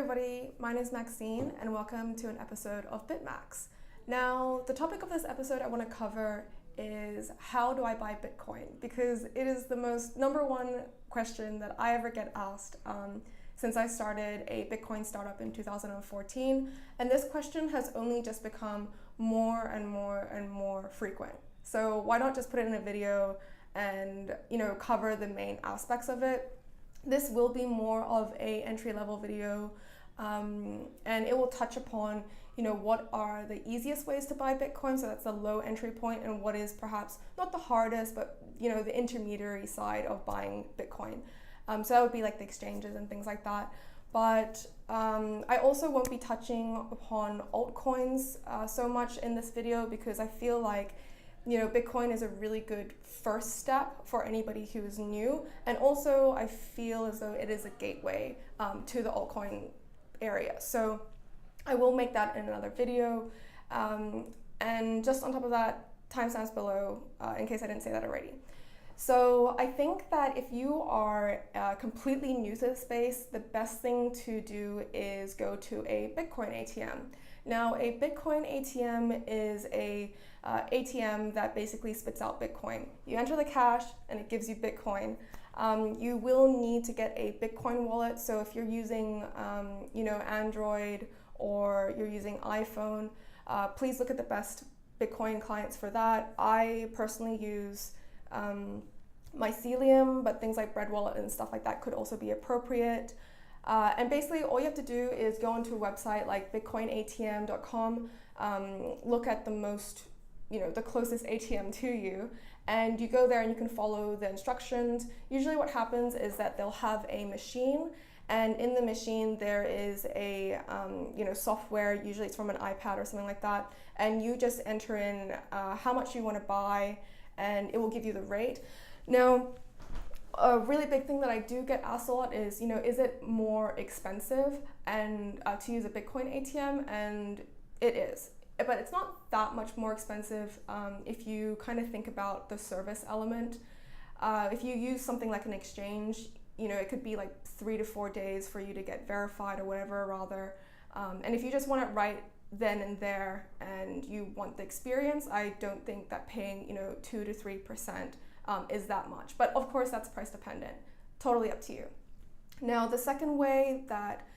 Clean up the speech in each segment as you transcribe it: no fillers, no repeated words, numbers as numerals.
everybody, my name is Maxine and welcome to an episode of BitMax. Now, the topic of this episode I want to cover is how do I buy Bitcoin? Because it is the most number one question that I ever get asked since I started a Bitcoin startup in 2014. And this question has only just become more and more frequent. So why not just put it in a video and cover the main aspects of it? This will be more of a entry-level video, and it will touch upon, what are the easiest ways to buy Bitcoin, so that's the low entry point, and what is perhaps not the hardest, but the intermediary side of buying Bitcoin. So that would be like the exchanges and things like that. But I also won't be touching upon altcoins so much in this video because I feel like Bitcoin is a really good first step for anybody who is new. And also I feel as though it is a gateway to the altcoin area. So I will make that in another video. And just on top of that, timestamps below in case I didn't say that already. So I think that if you are completely new to the space, the best thing to do is go to a Bitcoin ATM. Now, a Bitcoin ATM is a ATM that basically spits out Bitcoin. You enter the cash and it gives you Bitcoin. You will need to get a Bitcoin wallet. So if you're using, Android or you're using iPhone, please look at the best Bitcoin clients for that. I personally use MyCellium, but things like Bread Wallet and stuff like that could also be appropriate. And basically all you have to do is go onto a website like BitcoinATM.com, look at the most, the closest ATM to you, and you go there and you can follow the instructions. Usually what happens is that they'll have a machine, and in the machine there is a software, usually it's from an iPad or something like that, and you just enter in how much you want to buy and it will give you the rate. Now, a really big thing that I do get asked a lot is, is it more expensive and to use a Bitcoin ATM? And it is, but it's not that much more expensive if you kind of think about the service element. If you use something like an exchange, it could be like 3 to 4 days for you to get verified or whatever rather. And if you just want it right then and there and you want the experience, I don't think that paying 2 to 3% is that much, but of course that's price dependent, totally up to you. Now the second way that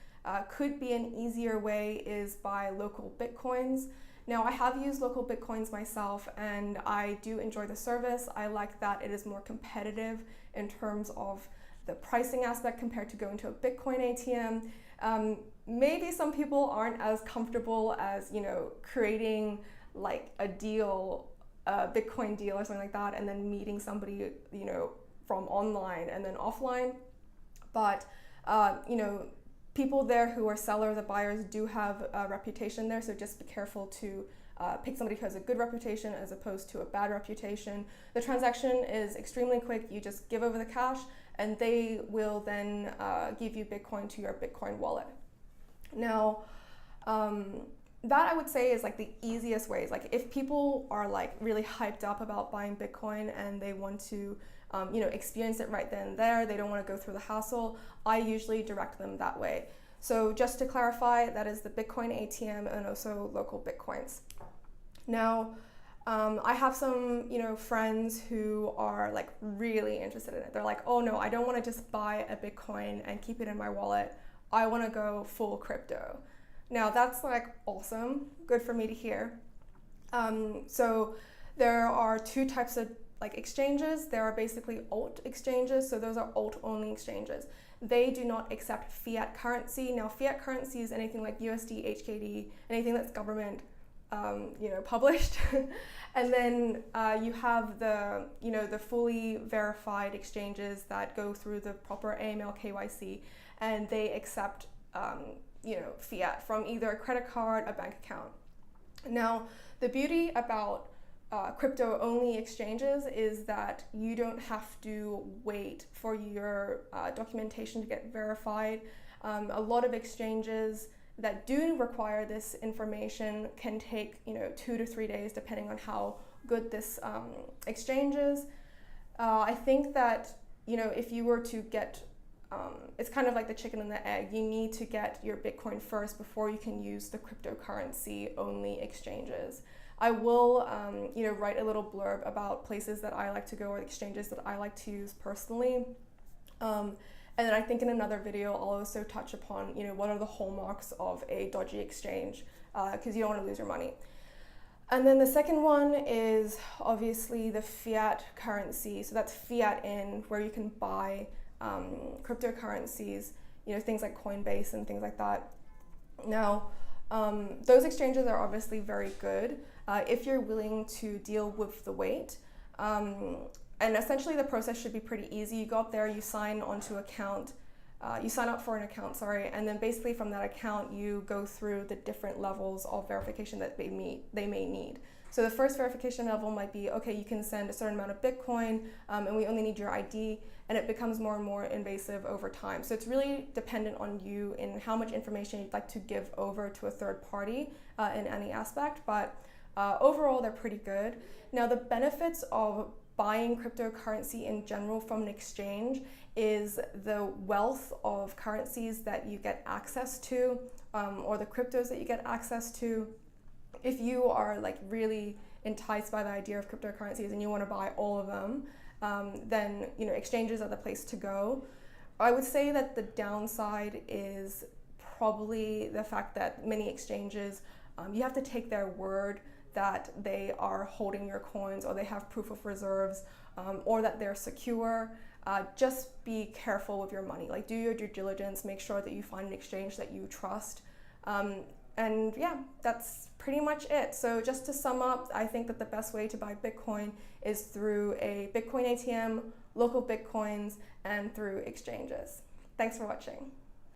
could be an easier way is by local Bitcoins. Now I have used local Bitcoins myself and I do enjoy the service. I like that it is more competitive in terms of the pricing aspect compared to going to a Bitcoin ATM. Maybe some people aren't as comfortable as, creating like a deal, a Bitcoin deal or something like that, and then meeting somebody, from online and then offline. But, people there who are sellers or buyers do have a reputation there, so just be careful to pick somebody who has a good reputation as opposed to a bad reputation. The transaction is extremely quick. You just give over the cash and they will then give you Bitcoin to your Bitcoin wallet. Now, that I would say is like the easiest ways. Like if people are like really hyped up about buying Bitcoin and they want to, experience it right then and there, they don't want to go through the hassle, I usually direct them that way. So just to clarify, that is the Bitcoin ATM and also local Bitcoins. Now, I have some, friends who are like really interested in it. They're like, oh no, I don't want to just buy a Bitcoin and keep it in my wallet. I want to go full crypto. Now that's like awesome, good for me to hear. So there are two types of like exchanges. There are basically alt exchanges. So those are alt only exchanges. They do not accept fiat currency. Now fiat currency is anything like USD, HKD, anything that's government published. And then you have the, the fully verified exchanges that go through the proper AML KYC, and they accept, fiat from either a credit card, a bank account. Now, the beauty about crypto-only exchanges is that you don't have to wait for your documentation to get verified. A lot of exchanges that do require this information can take 2 to 3 days depending on how good this exchange is. I think that if you were to get it's kind of like the chicken and the egg. You need to get your Bitcoin first before you can use the cryptocurrency only exchanges. I will, write a little blurb about places that I like to go or exchanges that I like to use personally. And then I think in another video, I'll also touch upon, what are the hallmarks of a dodgy exchange, because you don't want to lose your money. And then the second one is obviously the fiat currency. So that's fiat in, where you can buy cryptocurrencies, things like Coinbase and things like that. Now, those exchanges are obviously very good if you're willing to deal with the wait. And essentially the process should be pretty easy. You go up there, you sign onto account, you sign up for an account, and then basically from that account you go through the different levels of verification that they may need. So the first verification level might be, okay, you can send a certain amount of Bitcoin, and we only need your ID, and it becomes more and more invasive over time. So it's really dependent on you in how much information you'd like to give over to a third party in any aspect, but overall they're pretty good. Now the benefits of buying cryptocurrency in general from an exchange is the wealth of currencies that you get access to, or the cryptos that you get access to. If you are like really enticed by the idea of cryptocurrencies and you want to buy all of them, then exchanges are the place to go. I would say that the downside is probably the fact that many exchanges, you have to take their word that they are holding your coins, or they have proof of reserves, or that they're secure. Just be careful with your money. Like, do your due diligence, make sure that you find an exchange that you trust. And yeah, that's pretty much it. So just to sum up, I think that the best way to buy Bitcoin is through a Bitcoin ATM, local Bitcoins, and through exchanges. Thanks for watching.